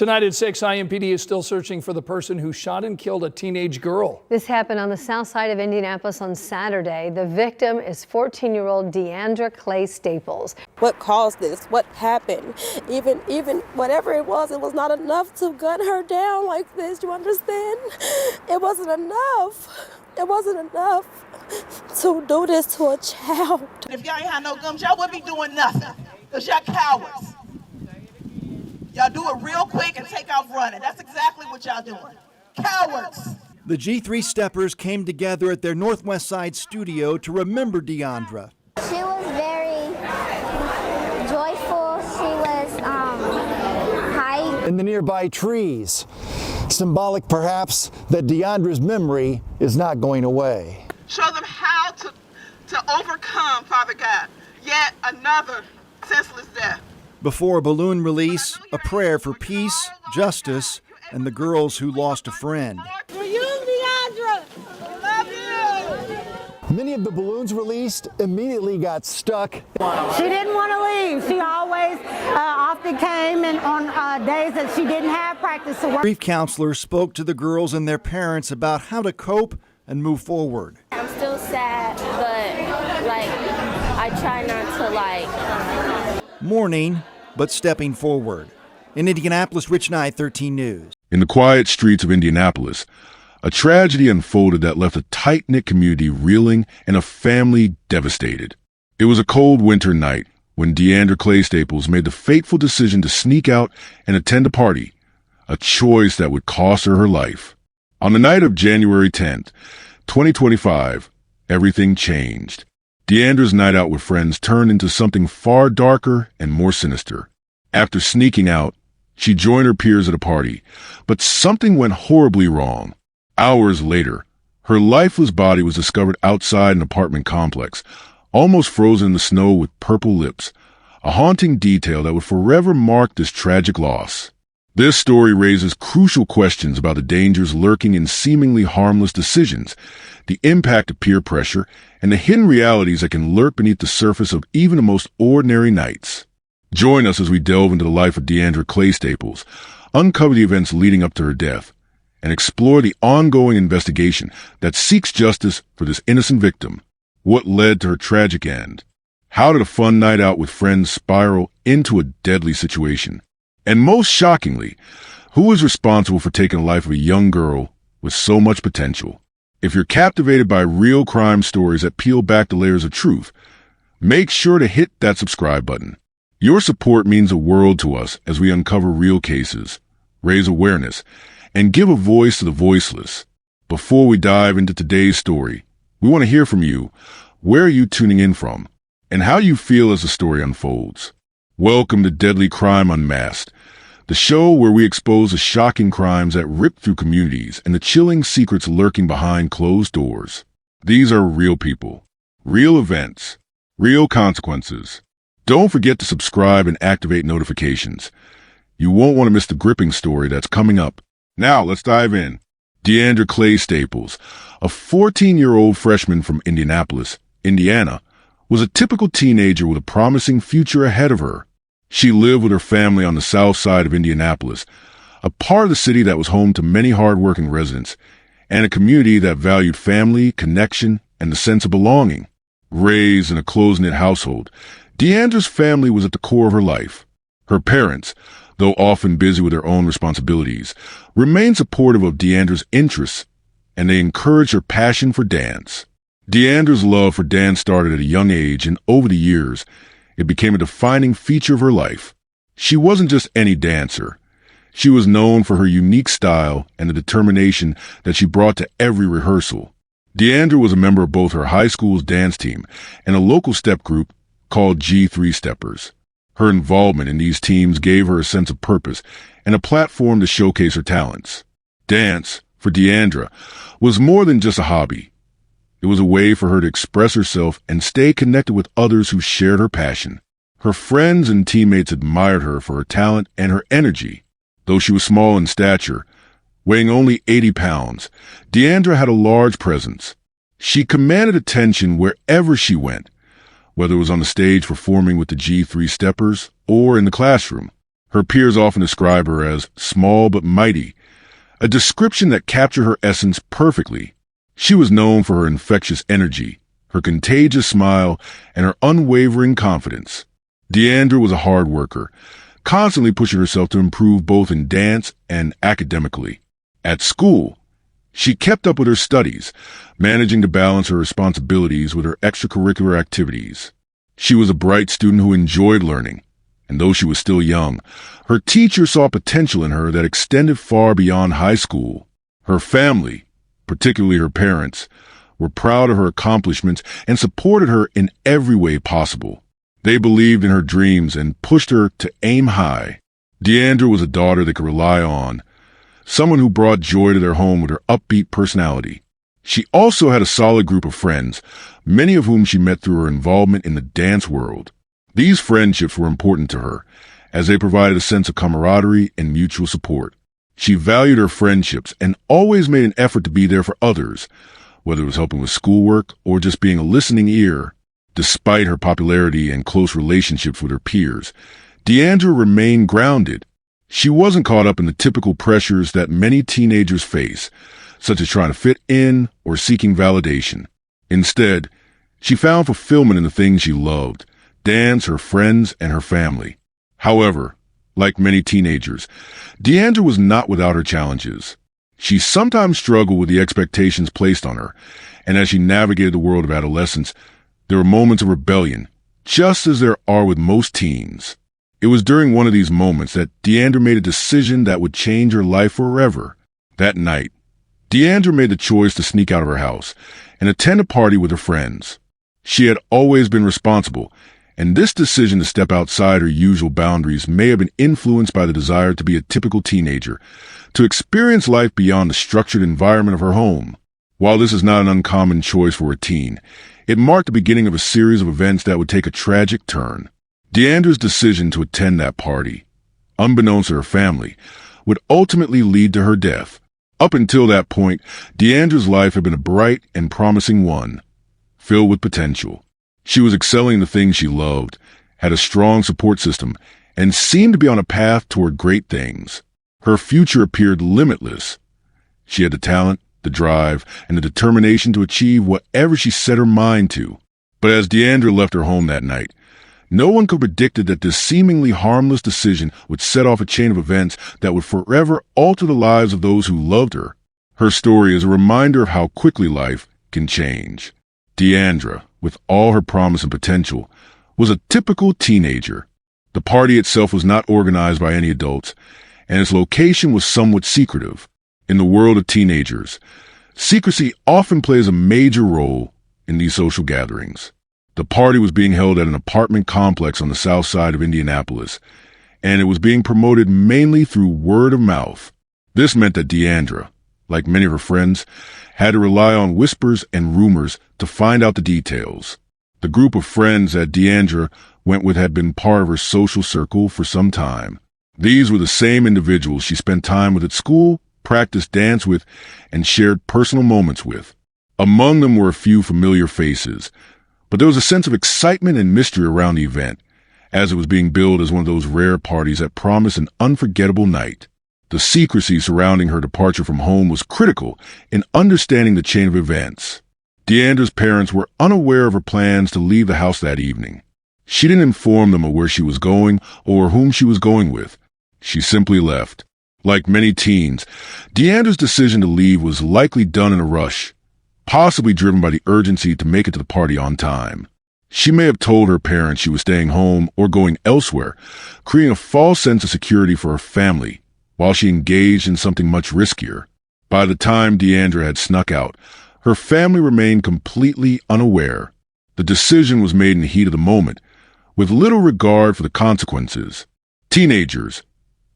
Tonight at 6, IMPD is still searching for the person who shot and killed a teenage girl. This happened on the south side of Indianapolis on Saturday. The victim is 14-year-old Deandra Clay-Staples. What caused this? What happened? Even whatever it was not enough to gun her down like this. You understand? It wasn't enough. It wasn't enough to do this to a child. If y'all ain't had no guns, y'all wouldn't be doing nothing. Because y'all cowards. Y'all do it real quick and take off running. That's exactly what y'all doing. Cowards. The G3 Steppers came together at their Northwest Side studio to remember Deandra. She was very joyful. She was hyped. In the nearby trees, symbolic perhaps that Deandra's memory is not going away. Show them how to overcome, Father God, yet another senseless death. Before a balloon release, a prayer for peace, justice, and the girls who lost a friend. For you, Deandra. Love you. Many of the balloons released immediately got stuck. She didn't want to leave. She always often came and on days that she didn't have practice to work. Grief counselors spoke to the girls and their parents about how to cope and move forward. I'm still sad, but I try not to Mourning, but stepping forward. In Indianapolis, Rich Knight, 13 News. In the quiet streets of Indianapolis, a tragedy unfolded that left a tight-knit community reeling and a family devastated. It was a cold winter night when Deandra Clay-Staples made the fateful decision to sneak out and attend a party, a choice that would cost her life. On the night of January 10th, 2025, everything changed. Deandra's night out with friends turned into something far darker and more sinister. After sneaking out, she joined her peers at a party, but something went horribly wrong. Hours later, her lifeless body was discovered outside an apartment complex, almost frozen in the snow with purple lips, a haunting detail that would forever mark this tragic loss. This story raises crucial questions about the dangers lurking in seemingly harmless decisions, the impact of peer pressure, and the hidden realities that can lurk beneath the surface of even the most ordinary nights. Join us as we delve into the life of Deandra Clay-Staples, uncover the events leading up to her death, and explore the ongoing investigation that seeks justice for this innocent victim. What led to her tragic end? How did a fun night out with friends spiral into a deadly situation? And most shockingly, who is responsible for taking the life of a young girl with so much potential? If you're captivated by real crime stories that peel back the layers of truth, make sure to hit that subscribe button. Your support means the world to us as we uncover real cases, raise awareness, and give a voice to the voiceless. Before we dive into today's story, we want to hear from you. Where are you tuning in from? And how you feel as the story unfolds? Welcome to Deadly Crime Unmasked, the show where we expose the shocking crimes that rip through communities and the chilling secrets lurking behind closed doors. These are real people, real events, real consequences. Don't forget to subscribe and activate notifications. You won't want to miss the gripping story that's coming up. Now, let's dive in. Deandra Clay-Staples, a 14-year-old freshman from Indianapolis, Indiana, was a typical teenager with a promising future ahead of her. She lived with her family on the south side of Indianapolis, a part of the city that was home to many hardworking residents, and a community that valued family, connection, and the sense of belonging. Raised in a close-knit household, Deandra's family was at the core of her life. Her parents, though often busy with their own responsibilities, remained supportive of Deandra's interests, and they encouraged her passion for dance. Deandra's love for dance started at a young age, and over the years, it became a defining feature of her life. She wasn't just any dancer. She was known for her unique style and the determination that she brought to every rehearsal. Deandra was a member of both her high school's dance team and a local step group called G3 Steppers. Her involvement in these teams gave her a sense of purpose and a platform to showcase her talents. Dance, for Deandra, was more than just a hobby. It was a way for her to express herself and stay connected with others who shared her passion. Her friends and teammates admired her for her talent and her energy. Though she was small in stature, weighing only 80 pounds, Deandra had a large presence. She commanded attention wherever she went, whether it was on the stage performing with the G3 Steppers or in the classroom. Her peers often describe her as small but mighty, a description that captured her essence perfectly. She was known for her infectious energy, her contagious smile, and her unwavering confidence. Deandra was a hard worker, constantly pushing herself to improve both in dance and academically. At school, she kept up with her studies, managing to balance her responsibilities with her extracurricular activities. She was a bright student who enjoyed learning, and though she was still young, her teacher saw potential in her that extended far beyond high school. Her family, particularly her parents, were proud of her accomplishments and supported her in every way possible. They believed in her dreams and pushed her to aim high. Deandra was a daughter they could rely on, someone who brought joy to their home with her upbeat personality. She also had a solid group of friends, many of whom she met through her involvement in the dance world. These friendships were important to her, as they provided a sense of camaraderie and mutual support. She valued her friendships and always made an effort to be there for others, whether it was helping with schoolwork or just being a listening ear. Despite her popularity and close relationships with her peers, Deandra remained grounded. She wasn't caught up in the typical pressures that many teenagers face, such as trying to fit in or seeking validation. Instead, she found fulfillment in the things she loved: dance, her friends, and her family. However, like many teenagers, Deandra was not without her challenges. She sometimes struggled with the expectations placed on her, and as she navigated the world of adolescence, there were moments of rebellion, just as there are with most teens. It was during one of these moments that Deandra made a decision that would change her life forever. That night, Deandra made the choice to sneak out of her house and attend a party with her friends. She had always been responsible, and this decision to step outside her usual boundaries may have been influenced by the desire to be a typical teenager, to experience life beyond the structured environment of her home. While this is not an uncommon choice for a teen, it marked the beginning of a series of events that would take a tragic turn. Deandra's decision to attend that party, unbeknownst to her family, would ultimately lead to her death. Up until that point, Deandra's life had been a bright and promising one, filled with potential. She was excelling in the things she loved, had a strong support system, and seemed to be on a path toward great things. Her future appeared limitless. She had the talent, the drive, and the determination to achieve whatever she set her mind to. But as Deandra left her home that night, no one could have predicted that this seemingly harmless decision would set off a chain of events that would forever alter the lives of those who loved her. Her story is a reminder of how quickly life can change. Deandra, with all her promise and potential, was a typical teenager. The party itself was not organized by any adults, and its location was somewhat secretive. In the world of teenagers, secrecy often plays a major role in these social gatherings. The party was being held at an apartment complex on the south side of Indianapolis, and it was being promoted mainly through word of mouth. This meant that Deandra, like many of her friends, had to rely on whispers and rumors to find out the details. The group of friends that Deandra went with had been part of her social circle for some time. These were the same individuals she spent time with at school, practiced dance with, and shared personal moments with. Among them were a few familiar faces, but there was a sense of excitement and mystery around the event, as it was being billed as one of those rare parties that promised an unforgettable night. The secrecy surrounding her departure from home was critical in understanding the chain of events. Deandra's parents were unaware of her plans to leave the house that evening. She didn't inform them of where she was going or whom she was going with. She simply left. Like many teens, Deandra's decision to leave was likely done in a rush, possibly driven by the urgency to make it to the party on time. She may have told her parents she was staying home or going elsewhere, creating a false sense of security for her family, while she engaged in something much riskier. By the time Deandra had snuck out, her family remained completely unaware. The decision was made in the heat of the moment, with little regard for the consequences. Teenagers,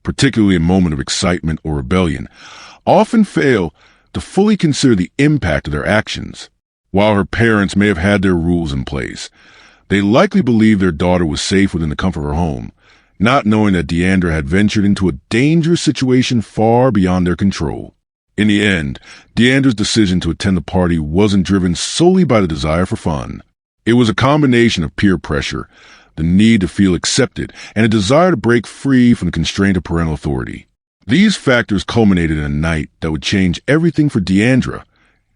particularly in a moment of excitement or rebellion, often fail to fully consider the impact of their actions. While her parents may have had their rules in place, they likely believed their daughter was safe within the comfort of her home, not knowing that Deandra had ventured into a dangerous situation far beyond their control. In the end, Deandra's decision to attend the party wasn't driven solely by the desire for fun. It was a combination of peer pressure, the need to feel accepted, and a desire to break free from the constraint of parental authority. These factors culminated in a night that would change everything for Deandra,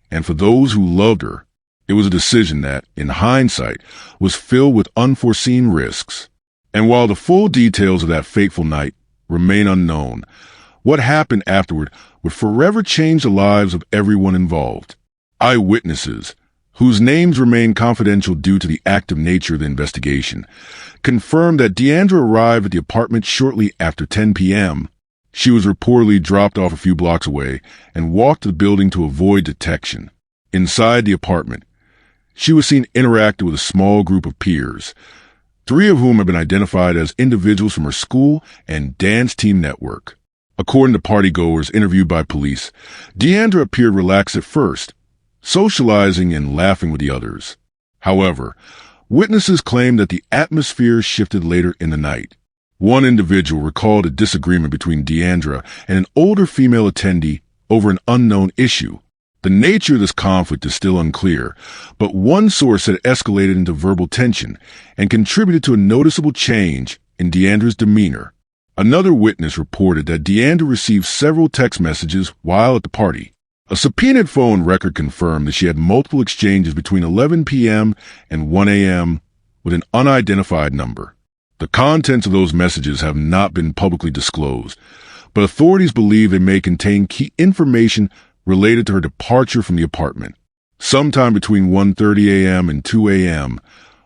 and for those who loved her. It was a decision that, in hindsight, was filled with unforeseen risks. And while the full details of that fateful night remain unknown, what happened afterward would forever change the lives of everyone involved. Eyewitnesses, whose names remain confidential due to the active nature of the investigation, confirmed that Deandra arrived at the apartment shortly after 10 p.m. She was reportedly dropped off a few blocks away and walked to the building to avoid detection. Inside the apartment, she was seen interacting with a small group of peers, 3 of whom have been identified as individuals from her school and dance team network. According to partygoers interviewed by police, Deandra appeared relaxed at first, socializing and laughing with the others. However, witnesses claim that the atmosphere shifted later in the night. One individual recalled a disagreement between Deandra and an older female attendee over an unknown issue. The nature of this conflict is still unclear, but one source said it escalated into verbal tension and contributed to a noticeable change in Deandra's demeanor. Another witness reported that Deandra received several text messages while at the party. A subpoenaed phone record confirmed that she had multiple exchanges between 11 p.m. and 1 a.m. with an unidentified number. The contents of those messages have not been publicly disclosed, but authorities believe they may contain key information related to her departure from the apartment. Sometime between 1:30 a.m. and 2 a.m.,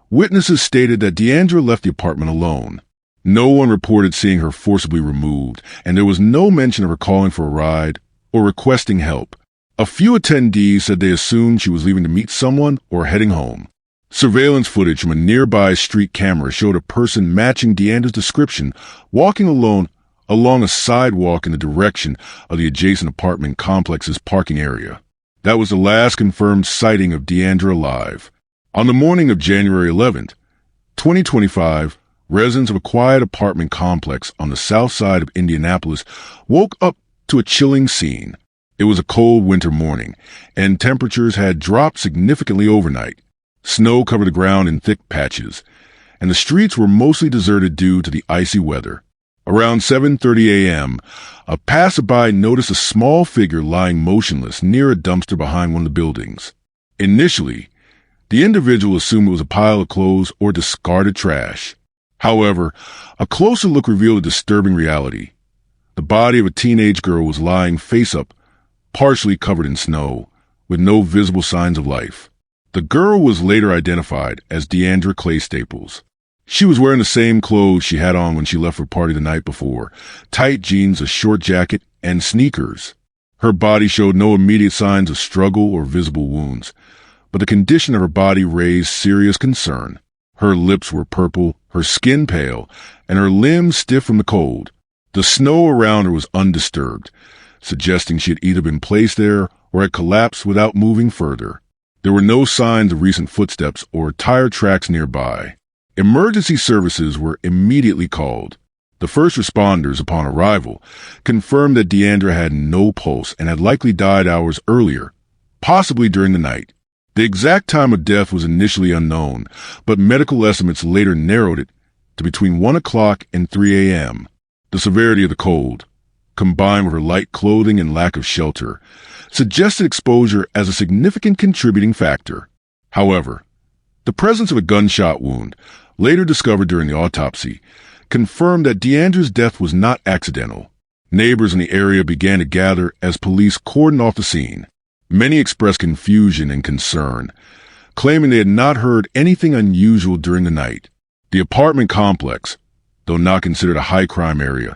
witnesses stated that Deandra left the apartment alone. No one reported seeing her forcibly removed, and there was no mention of her calling for a ride or requesting help. A few attendees said they assumed she was leaving to meet someone or heading home. Surveillance footage from a nearby street camera showed a person matching Deandra's description walking alone along a sidewalk in the direction of the adjacent apartment complex's parking area. That was the last confirmed sighting of Deandra alive. On the morning of January 11th, 2025, residents of a quiet apartment complex on the south side of Indianapolis woke up to a chilling scene. It was a cold winter morning, and temperatures had dropped significantly overnight. Snow covered the ground in thick patches, and the streets were mostly deserted due to the icy weather. Around 7:30 a.m., a passerby noticed a small figure lying motionless near a dumpster behind one of the buildings. Initially, the individual assumed it was a pile of clothes or discarded trash. However, a closer look revealed a disturbing reality. The body of a teenage girl was lying face up, partially covered in snow, with no visible signs of life. The girl was later identified as Deandra Clay-Staples. She was wearing the same clothes she had on when she left for party the night before: tight jeans, a short jacket, and sneakers. Her body showed no immediate signs of struggle or visible wounds, but the condition of her body raised serious concern. Her lips were purple, her skin pale, and her limbs stiff from the cold. The snow around her was undisturbed, suggesting she had either been placed there or had collapsed without moving further. There were no signs of recent footsteps or tire tracks nearby. Emergency services were immediately called. The first responders, upon arrival, confirmed that Deandra had no pulse and had likely died hours earlier, possibly during the night. The exact time of death was initially unknown, but medical estimates later narrowed it to between 1 o'clock and 3 a.m. The severity of the cold, combined with her light clothing and lack of shelter, suggested exposure as a significant contributing factor. However, the presence of a gunshot wound, later discovered during the autopsy, confirmed that Deandra's death was not accidental. Neighbors in the area began to gather as police cordoned off the scene. Many expressed confusion and concern, claiming they had not heard anything unusual during the night. The apartment complex, though not considered a high-crime area,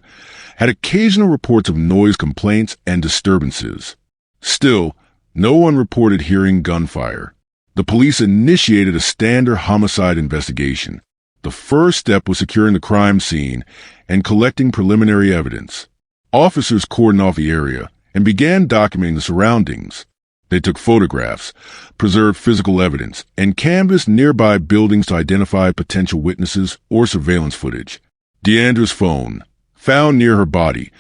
had occasional reports of noise complaints and disturbances. Still, no one reported hearing gunfire. The police initiated a standard homicide investigation. The first step was securing the crime scene and collecting preliminary evidence. Officers cordoned off the area and began documenting the surroundings. They took photographs, preserved physical evidence, and canvassed nearby buildings to identify potential witnesses or surveillance footage. Deandra's phone, found near her body,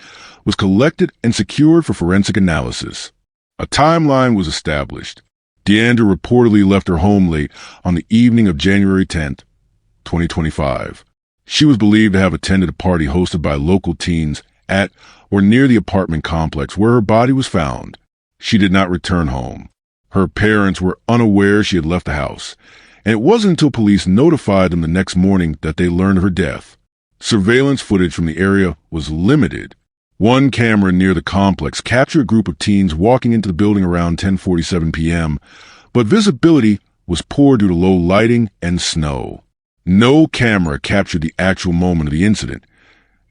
was collected and secured for forensic analysis. A timeline was established. Deandra reportedly left her home late on the evening of January 10th, 2025. She was believed to have attended a party hosted by local teens at or near the apartment complex where her body was found. She did not return home. Her parents were unaware she had left the house, and it wasn't until police notified them the next morning that they learned of her death. Surveillance footage from the area was limited. One camera near the complex captured a group of teens walking into the building around 10:47 p.m., but visibility was poor due to low lighting and snow. No camera captured the actual moment of the incident,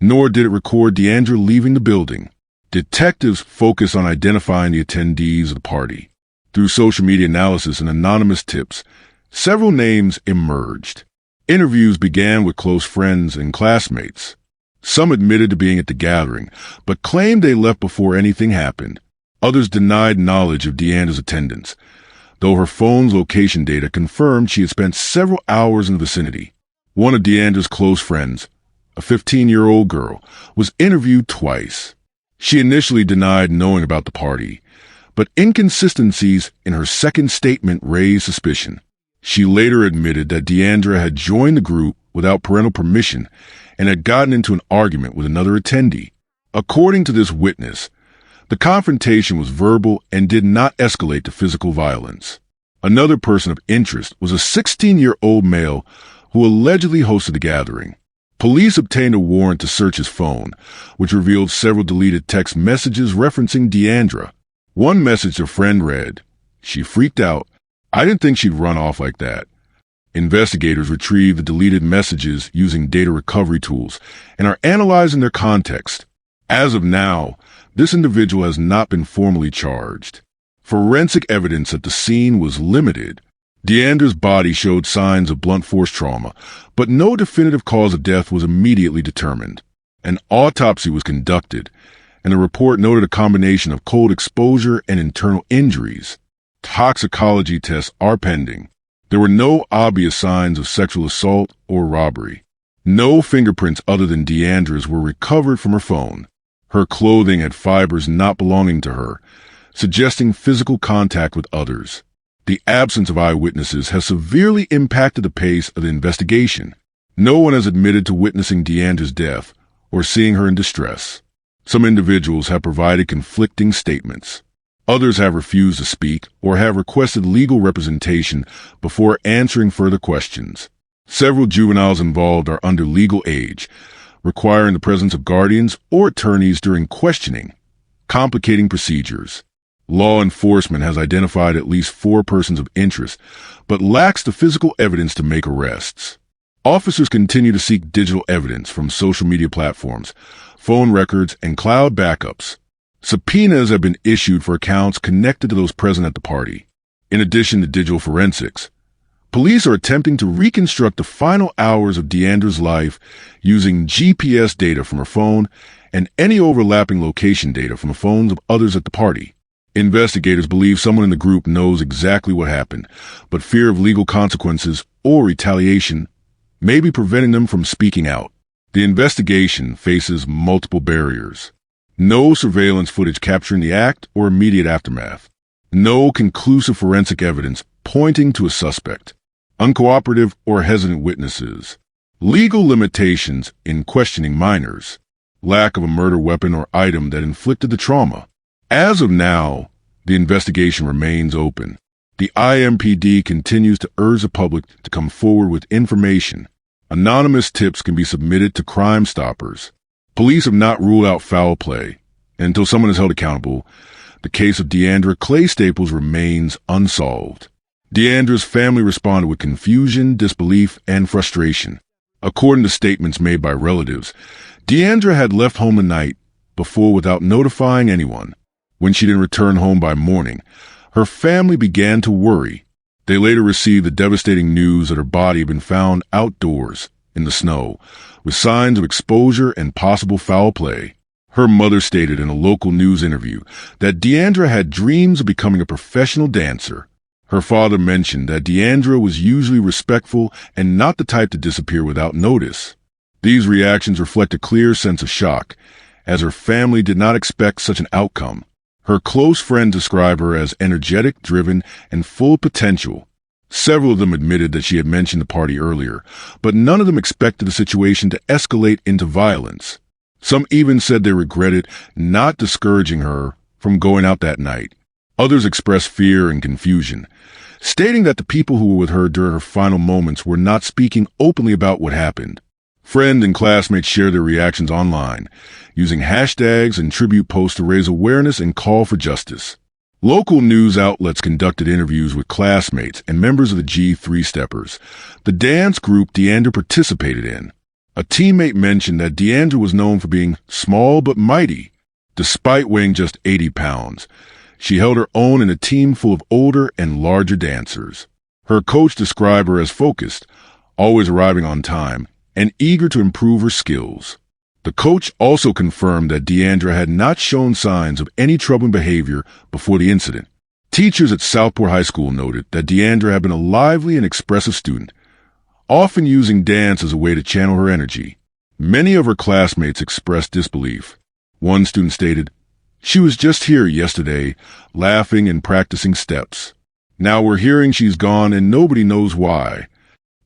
nor did it record Deandra leaving the building. Detectives focused on identifying the attendees of the party. Through social media analysis and anonymous tips, several names emerged. Interviews began with close friends and classmates. Some admitted to being at the gathering, but claimed they left before anything happened. Others denied knowledge of Deandra's attendance, though her phone's location data confirmed she had spent several hours in the vicinity. One of Deandra's close friends, a 15-year-old girl, was interviewed twice. She initially denied knowing about the party, but inconsistencies in her second statement raised suspicion. She later admitted that Deandra had joined the group without parental permission and had gotten into an argument with another attendee. According to this witness, the confrontation was verbal and did not escalate to physical violence. Another person of interest was a 16-year-old male who allegedly hosted the gathering. Police obtained a warrant to search his phone, which revealed several deleted text messages referencing Deandra. One message a friend read, "She freaked out. I didn't think she'd run off like that." Investigators retrieved the deleted messages using data recovery tools and are analyzing their context. As of now, this individual has not been formally charged. Forensic evidence at the scene was limited. Deandra's body showed signs of blunt force trauma, but no definitive cause of death was immediately determined. An autopsy was conducted, and the report noted a combination of cold exposure and internal injuries. Toxicology tests are pending. There were no obvious signs of sexual assault or robbery. No fingerprints other than Deandra's were recovered from her phone. Her clothing had fibers not belonging to her, suggesting physical contact with others. The absence of eyewitnesses has severely impacted the pace of the investigation. No one has admitted to witnessing Deandra's death or seeing her in distress. Some individuals have provided conflicting statements. Others have refused to speak or have requested legal representation before answering further questions. Several juveniles involved are under legal age, requiring the presence of guardians or attorneys during questioning, complicating procedures. Law enforcement has identified at least 4 persons of interest, but lacks the physical evidence to make arrests. Officers continue to seek digital evidence from social media platforms, phone records, and cloud backups. Subpoenas have been issued for accounts connected to those present at the party. In addition to digital forensics, police are attempting to reconstruct the final hours of Deandra's life using GPS data from her phone and any overlapping location data from the phones of others at the party. Investigators believe someone in the group knows exactly what happened, but fear of legal consequences or retaliation may be preventing them from speaking out. The investigation faces multiple barriers. No surveillance footage capturing the act or immediate aftermath. No conclusive forensic evidence pointing to a suspect. Uncooperative or hesitant witnesses. Legal limitations in questioning minors. Lack of a murder weapon or item that inflicted the trauma. As of now, the investigation remains open. The IMPD continues to urge the public to come forward with information. Anonymous tips can be submitted to Crime Stoppers. Police have not ruled out foul play. Until someone is held accountable, the case of Deandra Clay-Staples remains unsolved. Deandra's family responded with confusion, disbelief, and frustration. According to statements made by relatives, Deandra had left home the night before without notifying anyone. When she didn't return home by morning, her family began to worry. They later received the devastating news that her body had been found outdoors in the snow, with signs of exposure and possible foul play. Her mother stated in a local news interview that Deandra had dreams of becoming a professional dancer. Her father mentioned that Deandra was usually respectful and not the type to disappear without notice. These reactions reflect a clear sense of shock, as her family did not expect such an outcome. Her close friends describe her as energetic, driven, and full of potential. Several of them admitted that she had mentioned the party earlier, but none of them expected the situation to escalate into violence. Some even said they regretted not discouraging her from going out that night. Others expressed fear and confusion, stating that the people who were with her during her final moments were not speaking openly about what happened. Friends and classmates shared their reactions online, using hashtags and tribute posts to raise awareness and call for justice. Local news outlets conducted interviews with classmates and members of the G3 Steppers, the dance group Deandra participated in. A teammate mentioned that Deandra was known for being small but mighty. Despite weighing just 80 pounds, she held her own in a team full of older and larger dancers. Her coach described her as focused, always arriving on time, and eager to improve her skills. The coach also confirmed that Deandra had not shown signs of any troubling behavior before the incident. Teachers at Southport High School noted that Deandra had been a lively and expressive student, often using dance as a way to channel her energy. Many of her classmates expressed disbelief. One student stated, "She was just here yesterday, laughing and practicing steps. Now we're hearing she's gone and nobody knows why."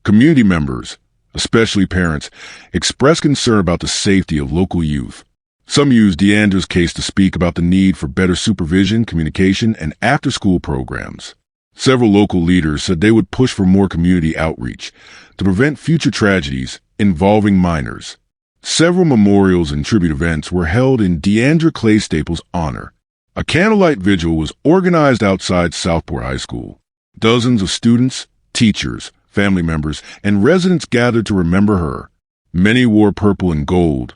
Community members, especially parents, expressed concern about the safety of local youth. Some used Deandra's case to speak about the need for better supervision, communication, and after-school programs. Several local leaders said they would push for more community outreach to prevent future tragedies involving minors. Several memorials and tribute events were held in Deandra Clay-Staples' honor. A candlelight vigil was organized outside Southport High School. Dozens of students, teachers, family members, and residents gathered to remember her. Many wore purple and gold,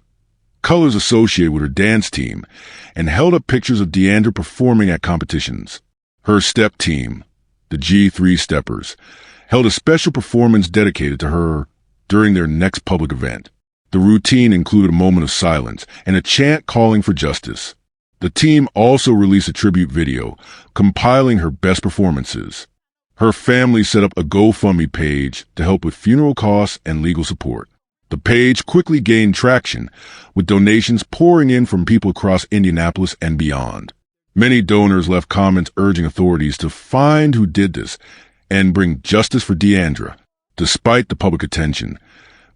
colors associated with her dance team, and held up pictures of Deandra performing at competitions. Her step team, the G3 Steppers, held a special performance dedicated to her during their next public event. The routine included a moment of silence and a chant calling for justice. The team also released a tribute video compiling her best performances. Her family set up a GoFundMe page to help with funeral costs and legal support. The page quickly gained traction, with donations pouring in from people across Indianapolis and beyond. Many donors left comments urging authorities to find who did this and bring justice for Deandra. Despite the public attention,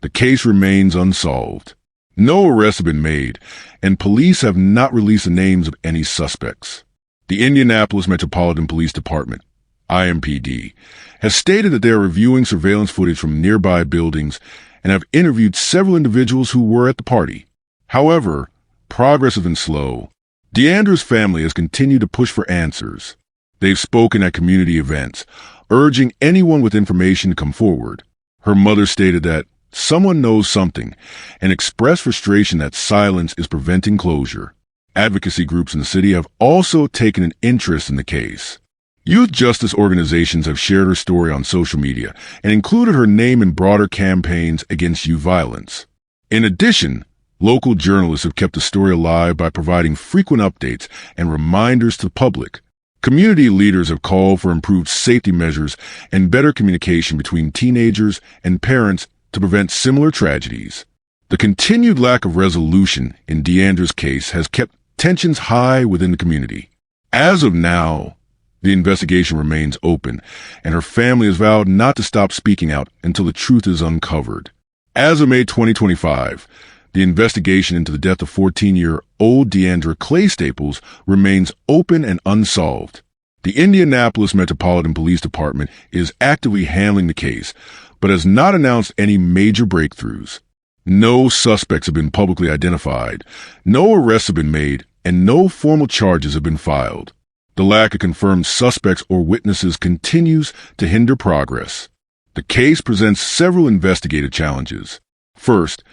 the case remains unsolved. No arrests have been made, and police have not released the names of any suspects. The Indianapolis Metropolitan Police Department, IMPD, has stated that they are reviewing surveillance footage from nearby buildings and have interviewed several individuals who were at the party. However, progress has been slow. Deandra's family has continued to push for answers. They've spoken at community events, urging anyone with information to come forward. Her mother stated that someone knows something and expressed frustration that silence is preventing closure. Advocacy groups in the city have also taken an interest in the case. Youth justice organizations have shared her story on social media and included her name in broader campaigns against youth violence. In addition, local journalists have kept the story alive by providing frequent updates and reminders to the public. Community leaders have called for improved safety measures and better communication between teenagers and parents to prevent similar tragedies. The continued lack of resolution in Deandra's case has kept tensions high within the community. As of now, the investigation remains open, and her family has vowed not to stop speaking out until the truth is uncovered. As of May 2025, the investigation into the death of 14-year-old Deandra Clay-Staples remains open and unsolved. The Indianapolis Metropolitan Police Department is actively handling the case, but has not announced any major breakthroughs. No suspects have been publicly identified, no arrests have been made, and no formal charges have been filed. The lack of confirmed suspects or witnesses continues to hinder progress. The case presents several investigative challenges. First,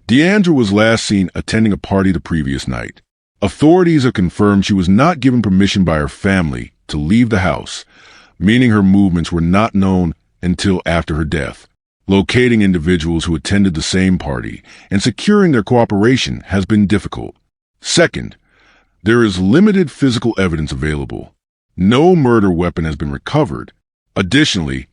Deandra was last seen attending a party the previous night. Authorities have confirmed she was not given permission by her family to leave the house, meaning her movements were not known until after her death. Locating individuals who attended the same party and securing their cooperation has been difficult. Second, there is limited physical evidence available. No murder weapon has been recovered. Additionally,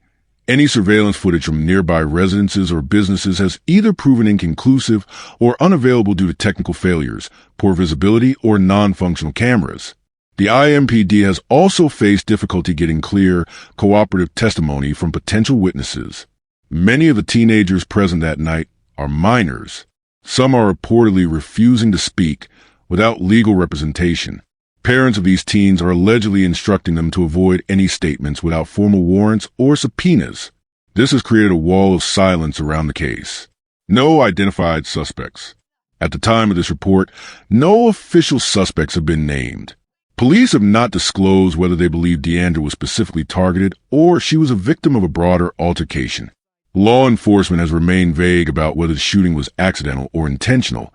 any surveillance footage from nearby residences or businesses has either proven inconclusive or unavailable due to technical failures, poor visibility, or non-functional cameras. The IMPD has also faced difficulty getting clear, cooperative testimony from potential witnesses. Many of the teenagers present that night are minors. Some are reportedly refusing to speak without legal representation. Parents of these teens are allegedly instructing them to avoid any statements without formal warrants or subpoenas. This has created a wall of silence around the case. No identified suspects. At the time of this report, no official suspects have been named. Police have not disclosed whether they believe Deandra was specifically targeted or she was a victim of a broader altercation. Law enforcement has remained vague about whether the shooting was accidental or intentional,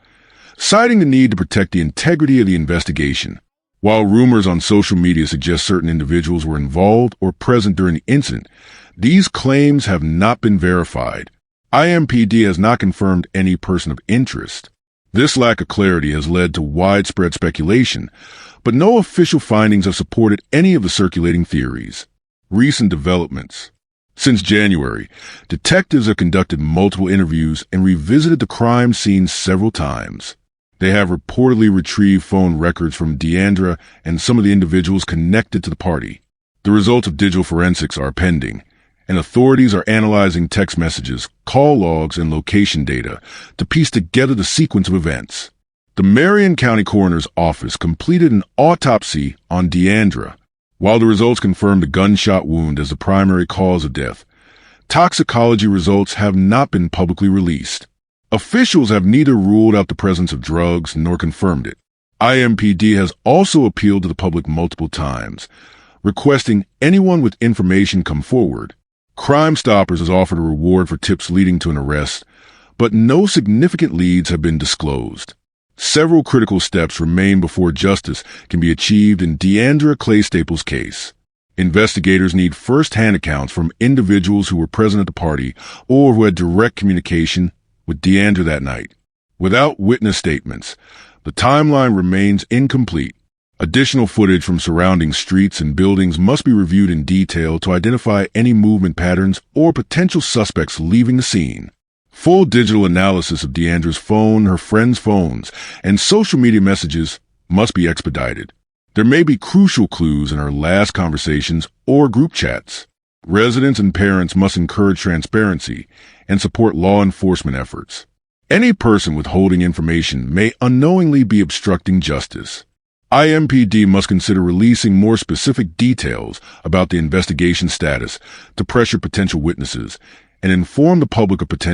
citing the need to protect the integrity of the investigation. While rumors on social media suggest certain individuals were involved or present during the incident, these claims have not been verified. IMPD has not confirmed any person of interest. This lack of clarity has led to widespread speculation, but no official findings have supported any of the circulating theories. Recent developments. Since January, detectives have conducted multiple interviews and revisited the crime scene several times. They have reportedly retrieved phone records from Deandra and some of the individuals connected to the party. The results of digital forensics are pending, and authorities are analyzing text messages, call logs, and location data to piece together the sequence of events. The Marion County Coroner's Office completed an autopsy on Deandra. While the results confirmed a gunshot wound as the primary cause of death, toxicology results have not been publicly released. Officials have neither ruled out the presence of drugs nor confirmed it. IMPD has also appealed to the public multiple times, requesting anyone with information come forward. Crime Stoppers has offered a reward for tips leading to an arrest, but no significant leads have been disclosed. Several critical steps remain before justice can be achieved in Deandra Clay-Staples' case. Investigators need first-hand accounts from individuals who were present at the party or who had direct communication with Deandra that night. Without witness statements, the timeline remains incomplete. Additional footage from surrounding streets and buildings must be reviewed in detail to identify any movement patterns or potential suspects leaving the scene. Full digital analysis of Deandra's phone, her friends' phones, and social media messages must be expedited. There may be crucial clues in her last conversations or group chats. Residents and parents must encourage transparency and support law enforcement efforts. Any person withholding information may unknowingly be obstructing justice. IMPD must consider releasing more specific details about the investigation status to pressure potential witnesses and inform the public of potential